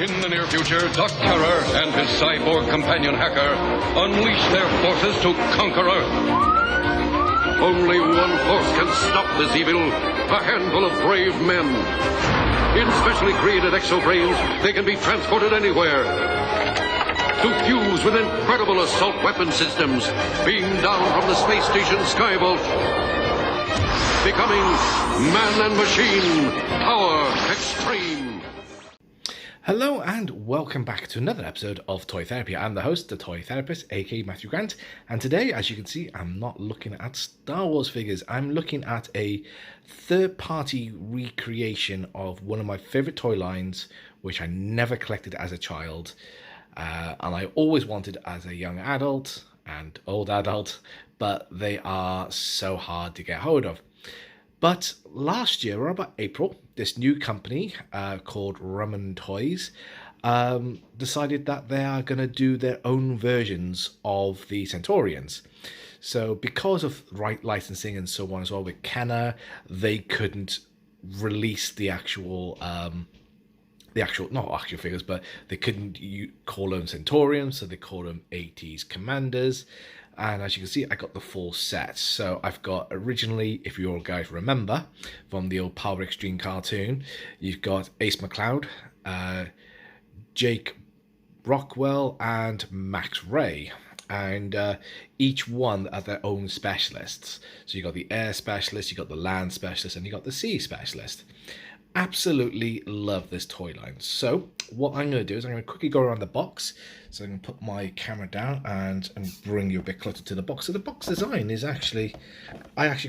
In the near future, Doc Terror and his cyborg companion hacker unleash their forces to conquer Earth. Only one force can stop this evil, a handful of brave men. In specially created exobrains, they can be transported anywhere. To fuse with incredible assault weapon systems, beamed down from the space station Skyvault. Becoming man and machine, power extreme. Hello and welcome back to another episode of Toy Therapy. I'm the host, the Toy Therapist, aka Matthew Grant, and today, as you can see, I'm not looking at Star Wars figures. I'm looking at a third-party recreation of one of my favourite toy lines, which I never collected as a child, and I always wanted as a young adult and old adult, but they are so hard to get hold of. But last year, around about April, this new company called Ramen Toys decided that they are going to do their own versions of the Centurions. So because of right licensing and so on as well with Kenner, they couldn't release the actual not action figures, but they couldn't call them Centurions, so they call them 80's Commanders. And as you can see, I got the full set. So I've got originally, if you all guys remember, from the old Power Extreme cartoon, you've got Ace McLeod, Jake Rockwell, and Max Ray. And each one are their own specialists. So you got the air specialist, you got the land specialist, and you got the sea specialist. Absolutely love this toy line. So what I'm going to do is I'm going to quickly go around the box. So I'm going to put my camera down and bring you a bit closer to the box. So the box design is I actually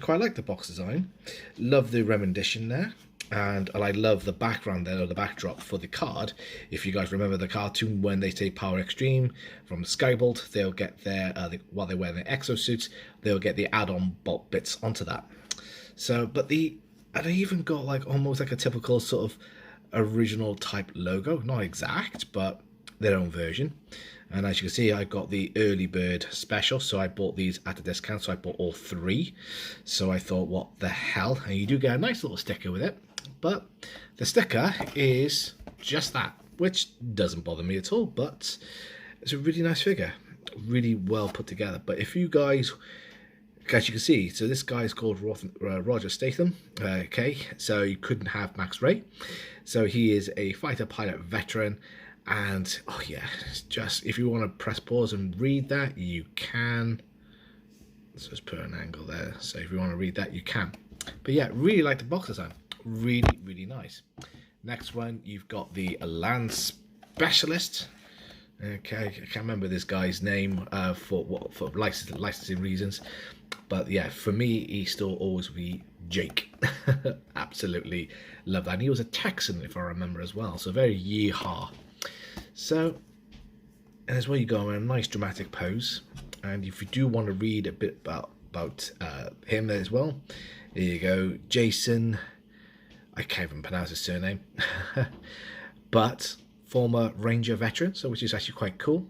quite like the box design. Love the rendition there. And I love the background there, or the backdrop for the card. If you guys remember the cartoon, when they say Power Extreme from Skyvault, they'll get their, while they wear their exosuits, they'll get the add-on bolt bits onto that. So, but and I even got like almost like a typical sort of original type logo. Not exact, but their own version. And as you can see, I got the early bird special. So I bought these at a discount. So I bought all three. So I thought, what the hell? And you do get a nice little sticker with it. But the sticker is just that, which doesn't bother me at all. But it's a really nice figure. Really well put together. But if you guys... as you can see, so this guy is called Roger Statham, okay, so you couldn't have Max Ray, so he is a fighter pilot veteran, and oh yeah, it's just, if you want to press pause and read that, you can. Let's just put an angle there, so if you want to read that, you can. But yeah, really like the box design, really nice. Next one, you've got the land specialist. Okay, I can't remember this guy's name for licensing reasons, but yeah, for me, he still always be Jake. Absolutely love that. And he was a Texan, if I remember as well, so very yeehaw. So, and as well, you go in a nice dramatic pose, and if you do want to read a bit about him as well, there you go, Jason. I can't even pronounce his surname, but former Ranger veteran, so which is actually quite cool.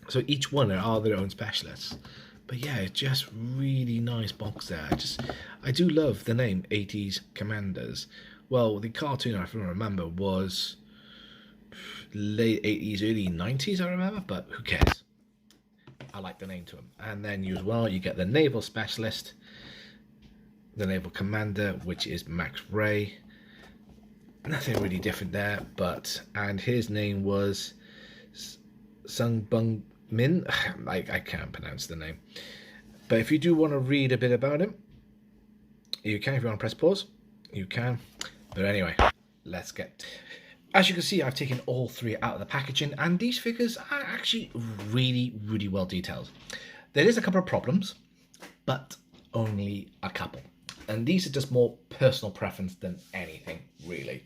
So each one are their own specialists. But yeah, just really nice box there. I do love the name 80's Commanders. Well, the cartoon, if I remember, was late 80s, early 90s, I remember, but who cares? I like the name to them. And then you as well, you get the Naval Specialist, the Naval Commander, which is Max Ray. Nothing really different there, and his name was Sung Bung Min. I can't pronounce the name, but if you do want to read a bit about him, you can. If you want to press pause, you can. But anyway, let's get. As you can see, I've taken all three out of the packaging, and these figures are actually really well detailed. There is a couple of problems, but only a couple. And these are just more personal preference than anything, really.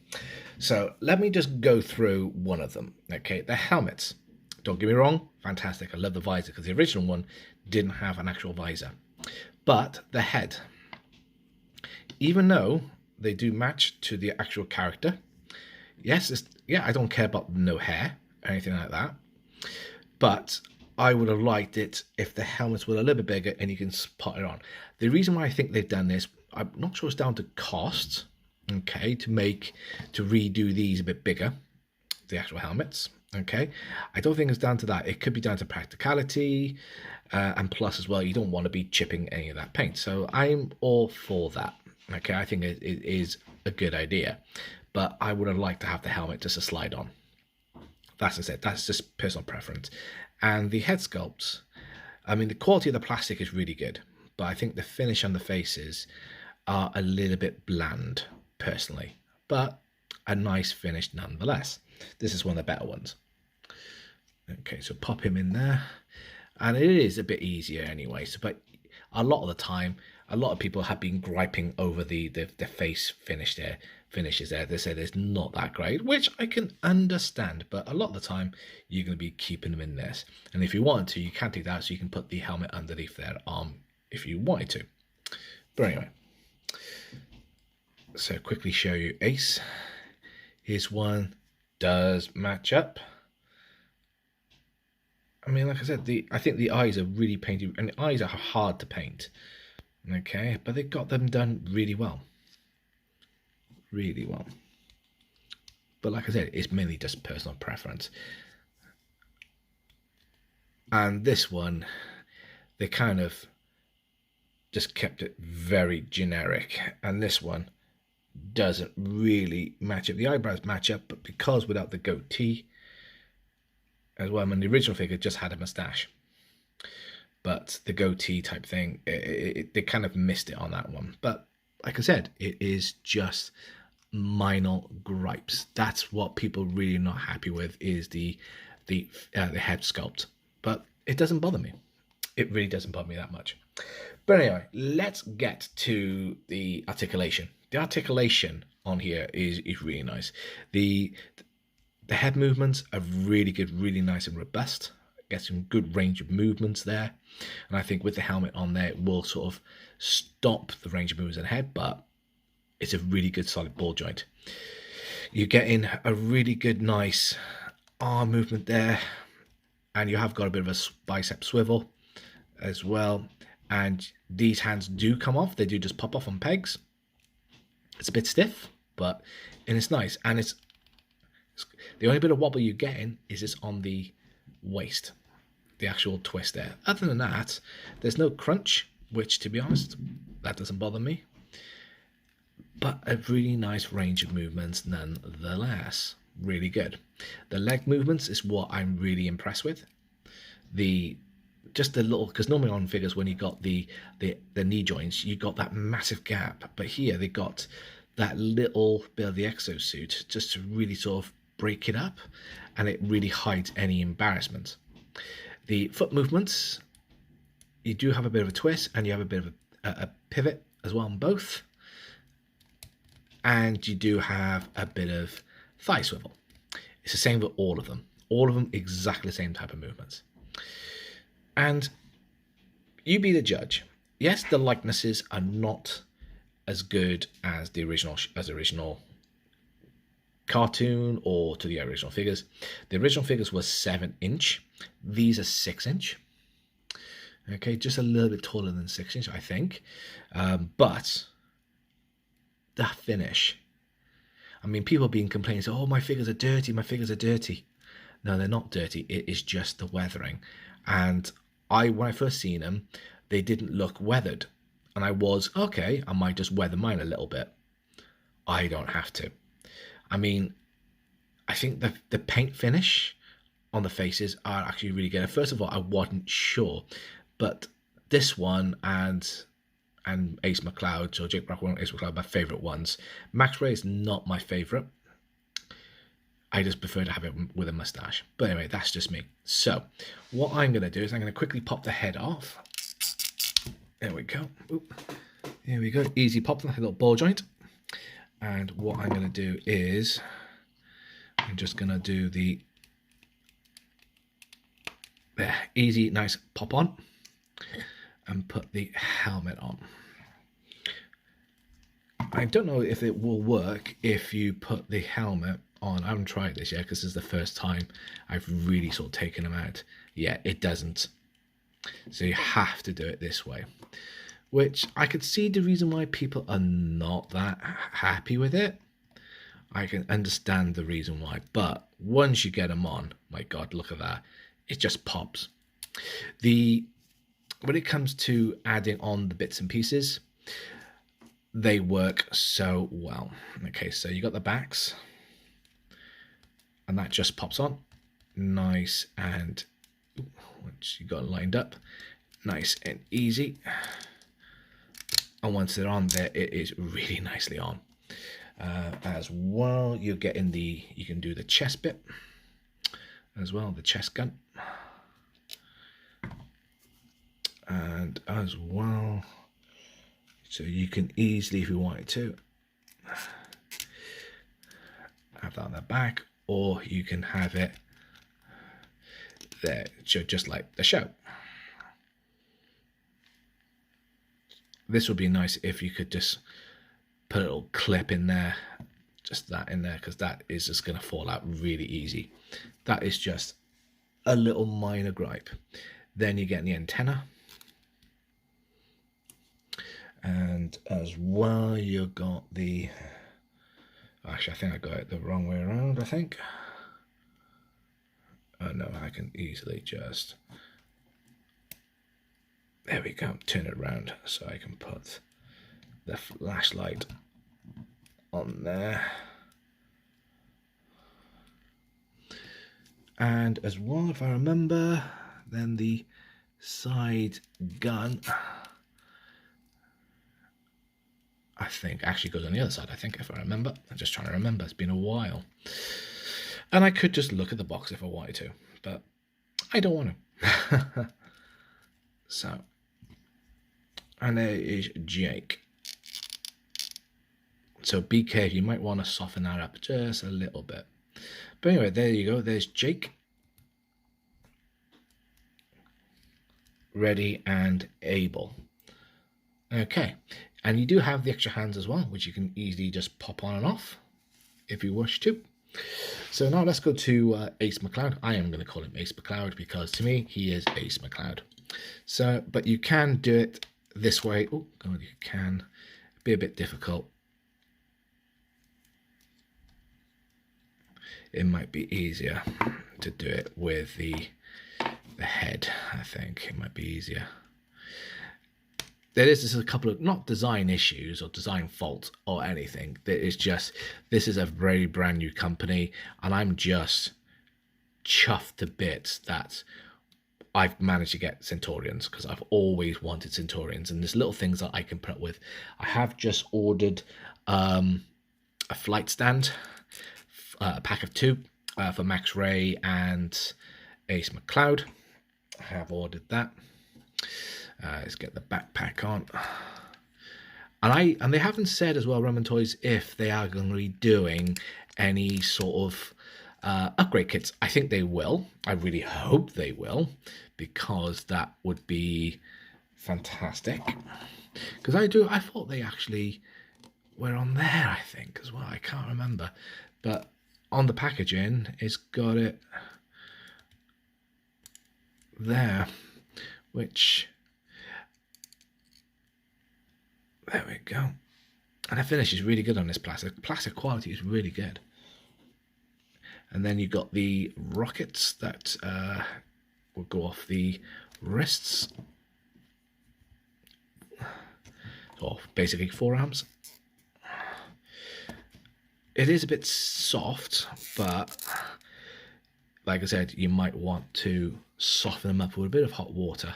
So let me just go through one of them. Okay, the helmets. Don't get me wrong, fantastic. I love the visor because the original one didn't have an actual visor. But the head, even though they do match to the actual character, yes, I don't care about no hair or anything like that. But I would have liked it if the helmets were a little bit bigger and you can spot it on. The reason why I think they've done this, I'm not sure it's down to cost, okay, to redo these a bit bigger. the actual helmets. Okay, I don't think it's down to that. It could be down to practicality, and plus as well, you don't want to be chipping any of that paint. So I'm all for that. Okay, I think it is a good idea, but I would have liked to have the helmet just to slide on. That's it. That's just personal preference. And the head sculpts, I mean, the quality of the plastic is really good, but I think the finish on the faces are a little bit bland, personally, but a nice finish nonetheless. This is one of the better ones. Okay, so pop him in there, and it is a bit easier anyway. So, but a lot of the time, a lot of people have been griping over the face finishes there. They say it's not that great, which I can understand, but a lot of the time you're going to be keeping them in this. And if you want to, you can take that, so you can put the helmet underneath their arm if you wanted to. But anyway, so quickly show you Ace. Here's one. Does match up. I mean, like I said, I think the eyes are really painted, and the eyes are hard to paint. Okay, but they got them done really well. Really well. But like I said, it's mainly just personal preference. And this one, they kind of just kept it very generic. And this one doesn't really match up. The eyebrows match up, but because without the goatee as well. I mean, the original figure just had a mustache, but the goatee type thing, they kind of missed it on that one. But like I said, it is just minor gripes. That's what people really not happy with, is the head sculpt. But it doesn't bother me. It really doesn't bother me that much. But anyway, let's get to the articulation. The articulation on here is really nice. The head movements are really good, really nice and robust. Get some good range of movements there. And I think with the helmet on there, it will sort of stop the range of movements in the head, but it's a really good solid ball joint. You get in a really good, nice arm movement there. And you have got a bit of a bicep swivel as well. And these hands do come off. They do just pop off on pegs. It's a bit stiff, and it's nice. And it's the only bit of wobble you get in is it's on the waist, the actual twist there. Other than that, there's no crunch, which, to be honest, that doesn't bother me. But a really nice range of movements nonetheless. Really good. The leg movements is what I'm really impressed with. Just a little, because normally on figures, when you got the knee joints, you got that massive gap, but here they got that little bit of the exosuit just to really sort of break it up, and it really hides any embarrassment. The foot movements, you do have a bit of a twist, and you have a bit of a pivot as well on both, and you do have a bit of thigh swivel. It's the same with all of them exactly the same type of movements. And you be the judge. Yes, the likenesses are not as good as the original cartoon or to the original figures. The original figures were 7-inch. These are 6-inch. Okay, just a little bit taller than 6-inch, I think. But the finish. I mean, people have been complaining, oh, my figures are dirty, my figures are dirty. No, they're not dirty. It is just the weathering. And when I first seen them, they didn't look weathered. And I was, okay, I might just weather mine a little bit. I don't have to. I mean, I think the paint finish on the faces are actually really good. First of all, I wasn't sure. But this one and Ace McCloud, so Jake Brackwell and Ace McCloud, my favourite ones. Max Ray is not my favourite. I just prefer to have it with a mustache. But anyway, that's just me. So what I'm going to do is I'm going to quickly pop the head off. There we go. Oop. Here we go. Easy pop, like a little ball joint. And what I'm going to do is I'm just going to do the easy, nice pop on and put the helmet on. I don't know if it will work if you put the helmet on. I haven't tried this yet because this is the first time I've really sort of taken them out. Yeah, it doesn't. So you have to do it this way, which I could see the reason why people are not that happy with it. I can understand the reason why. But once you get them on, my God, look at that. It just pops. When it comes to adding on the bits and pieces, they work so well. Okay, so you got the backs, and that just pops on. Nice, and once you got it lined up, nice and easy. And once they're on there, it is really nicely on. As well, you can do the chest bit as well, the chest gun. And as well, so you can easily, if you wanted to, have that on the back, or you can have it there, just like the show. This would be nice if you could just put a little clip in there, just that in there, because that is just going to fall out really easy. That is just a little minor gripe. Then you get the antenna. And as well, you got the, actually I think I got it the wrong way around, I think. Oh no, I can easily just, there we go, turn it around so I can put the flashlight on there. And as well, if I remember, then the side gun, I think actually goes on the other side, I think, if I remember. I'm just trying to remember, it's been a while. And I could just look at the box if I wanted to, but I don't want to. So, and there is Jake. So be careful, you might want to soften that up just a little bit. But anyway, there you go, there's Jake. Ready and able. Okay, and you do have the extra hands as well, which you can easily just pop on and off if you wish to. So now let's go to Ace McLeod. I am going to call him Ace McLeod because to me he is Ace McLeod. So, but you can do it this way. Oh God, you can be a bit difficult. It might be easier to do it with the head. I think it might be easier. There is just a couple of, not design issues or design faults or anything. There is just, this is a very brand new company, and I'm just chuffed to bits that I've managed to get Centurions, because I've always wanted Centurions, and there's little things that I can put up with. I have just ordered a flight stand, a pack of 2 for Max Ray and Ace McLeod. I have ordered that. Let's get the backpack on. And they haven't said as well, Ramen Toys, if they are going to be doing any sort of upgrade kits. I think they will. I really hope they will, because that would be fantastic. Because I thought they actually were on there, I think, as well. I can't remember. But on the packaging, it's got it there, which... There we go. And the finish is really good on this plastic. Plastic quality is really good. And then you've got the rockets that will go off the wrists. Or basically forearms. It is a bit soft, but like I said, you might want to soften them up with a bit of hot water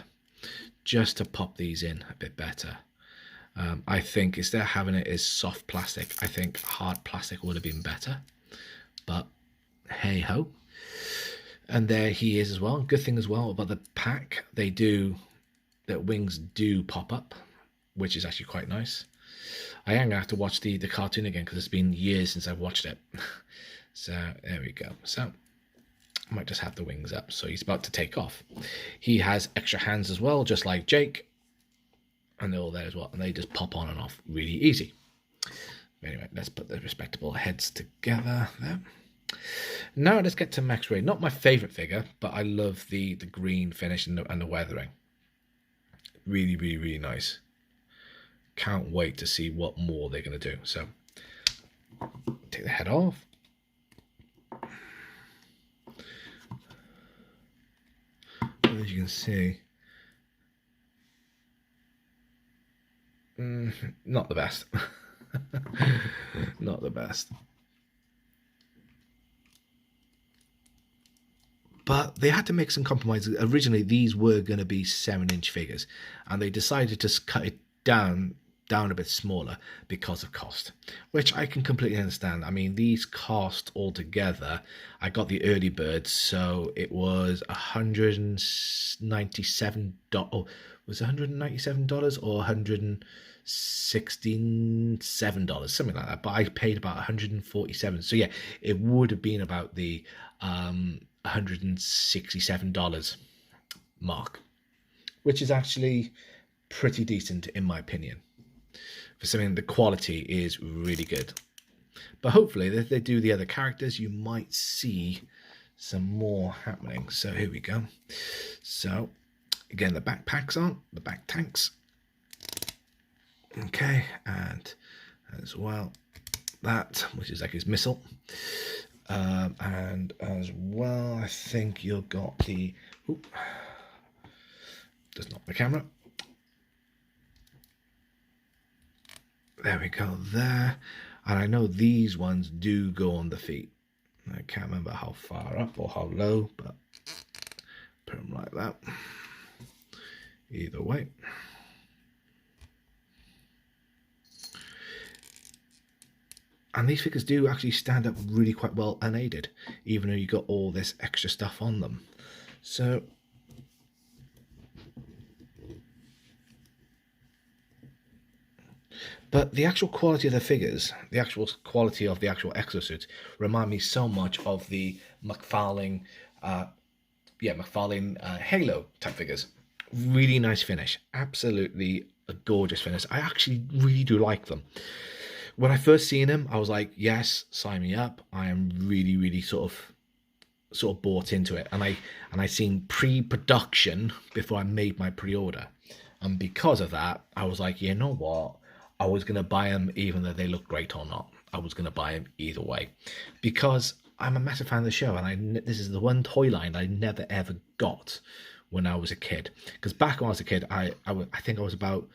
just to pop these in a bit better. I think instead of having it as soft plastic, I think hard plastic would have been better. But hey ho. And there he is as well. Good thing as well about the pack, their wings do pop up, which is actually quite nice. I am going to have to watch the cartoon again, because it's been years since I've watched it. So there we go. So I might just have the wings up. So he's about to take off. He has extra hands as well, just like Jake. And they're all there as well, and they just pop on and off really easy. Anyway, let's put the respectable heads together there. Now let's get to Max Ray. Not my favourite figure, but I love the green finish and the weathering. Really, really, really nice. Can't wait to see what more they're going to do. So take the head off. As you can see, not the best. Not the best. But they had to make some compromises. Originally, these were going to be 7-inch figures, and they decided to cut it down a bit smaller because of cost, which I can completely understand. I mean, these cost altogether, I got the early bird, so it was $197. Oh, was it $197 or $167, something like that? But I paid about $147. So yeah, it would have been about the $167 mark, which is actually pretty decent in my opinion. For something, the quality is really good. But hopefully, if they do the other characters, you might see some more happening. So here we go. So again, the backpacks on, the back tanks. Okay, and as well that, which is like his missile. And as well, I think you've got the, does not the camera. There we go, there. And I know these ones do go on the feet. I can't remember how far up or how low, but put them like that. Either way. And these figures do actually stand up really quite well unaided, even though you got all this extra stuff on them. So but the actual quality of the figures, the actual quality of the actual exosuits, remind me so much of the Mclaren, Halo type figures. Really nice finish, absolutely a gorgeous finish. I actually really do like them. When I first seen him, I was like, yes, sign me up. I am really, really sort of bought into it. And I seen pre-production before I made my pre-order. And because of that, I was like, you know what? I was going to buy them even though they look great or not. I was going to buy them either way. Because I'm a massive fan of the show. And this is the one toy line I never ever got when I was a kid. Because back when I was a kid, I think I was about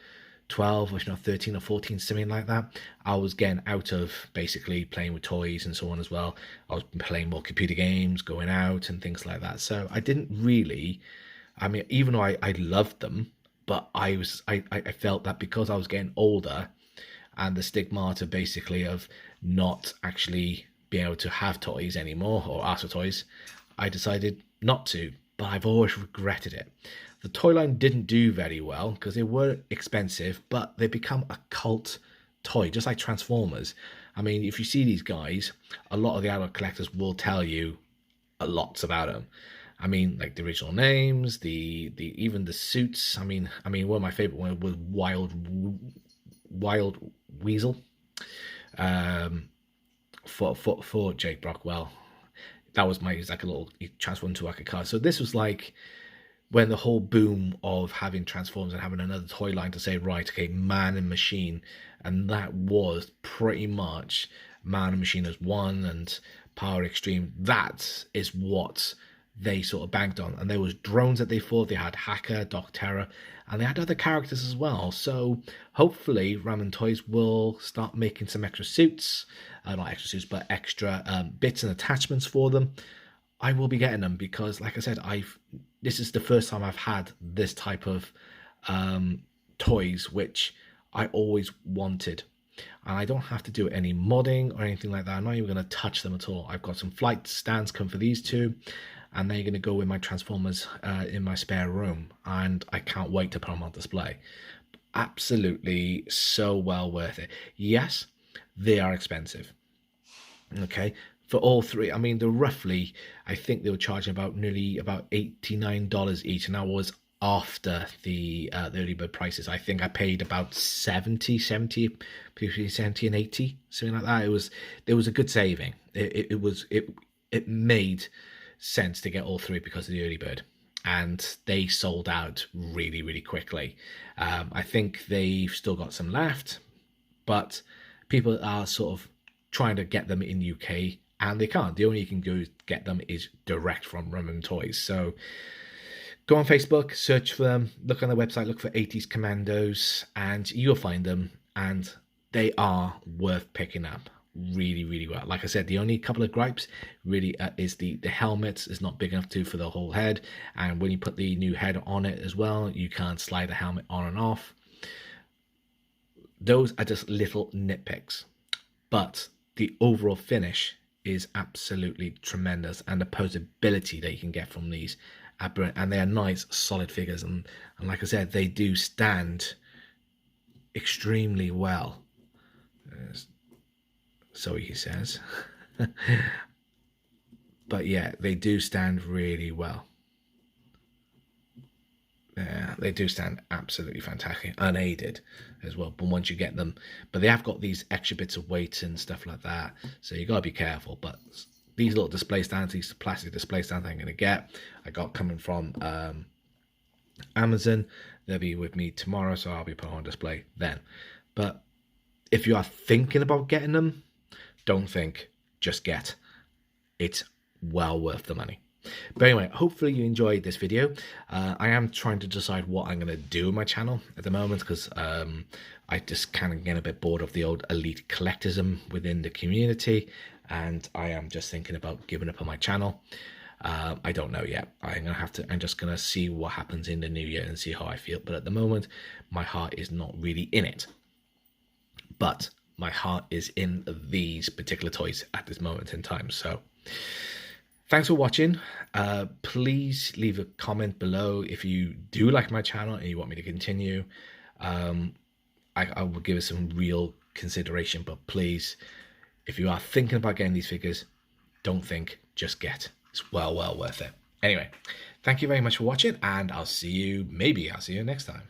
12, or 13 or 14, something like that. I was getting out of basically playing with toys and so on as well. I was playing more computer games, going out and things like that. So I didn't really, I mean, even though I loved them, but I felt that because I was getting older and the stigmata basically of not actually being able to have toys anymore or ask for toys, I decided not to, but I've always regretted it. The toy line didn't do very well because they were expensive, but they become a cult toy, just like Transformers. I mean, if you see these guys, a lot of the adult collectors will tell you a lot about them. I mean, like the original names, the even the suits. I mean, one of my favorite ones was Wild Weasel, for Jake Brockwell. That was my, like a little, he transformed into like a car. So this was like when the whole boom of having Transformers and having another toy line to say, right, okay, Man and Machine, and that was pretty much Man and Machine as one and Power Extreme. That is what they sort of banked on. And there was drones that they fought. They had Hacker, Doc Terror, and they had other characters as well. So hopefully Ramen Toys will start making some extra suits, not extra suits, but extra bits and attachments for them. I will be getting them because, like I said, this is the first time I've had this type of toys, which I always wanted. And I don't have to do any modding or anything like that. I'm not even going to touch them at all. I've got some flight stands coming for these two, and they're going to go with my Transformers in my spare room. And I can't wait to put them on display. Absolutely so well worth it. Yes, they are expensive. Okay. For all three, I mean, they're roughly, I think they were charging about $89 each, and that was after the early bird prices. I think I paid about 70 and 80, something like that. There was a good saving. It made sense to get all three because of the early bird, and they sold out really, really quickly. I think they've still got some left, but people are sort of trying to get them in UK, and they can't. The only you can go get them is direct from Ramen Toys. So go on Facebook, search for them, look on their website, look for 80's Commandos, and you'll find them, and they are worth picking up really, really well. Like I said, the only couple of gripes really is the helmet is not big enough for the whole head, and when you put the new head on it as well, you can't slide the helmet on and off. Those are just little nitpicks, but the overall finish is absolutely tremendous, and the posability that you can get from these are brilliant, and they are nice solid figures, and like I said, they do stand extremely well. So he says. But yeah, they do stand really well. Yeah, they do stand absolutely fantastic, unaided as well. But once you get them, but they have got these extra bits of weight and stuff like that, so you gotta be careful. But these little display stands, these plastic display stands I'm gonna get, I got coming from Amazon. They'll be with me tomorrow, so I'll be put on display then. But if you are thinking about getting them, don't think, just get. It's well worth the money. But anyway, hopefully you enjoyed this video. I am trying to decide what I'm going to do with my channel at the moment, because I just kind of get a bit bored of the old elite collectism within the community, and I am just thinking about giving up on my channel. I don't know yet. I'm just gonna see what happens in the new year and see how I feel. But at the moment, my heart is not really in it. But my heart is in these particular toys at this moment in time. So thanks for watching. Please leave a comment below if you do like my channel and you want me to continue. I will give it some real consideration, but please, if you are thinking about getting these figures, don't think, just get. It's well worth it. Anyway, thank you very much for watching, and I'll see you next time.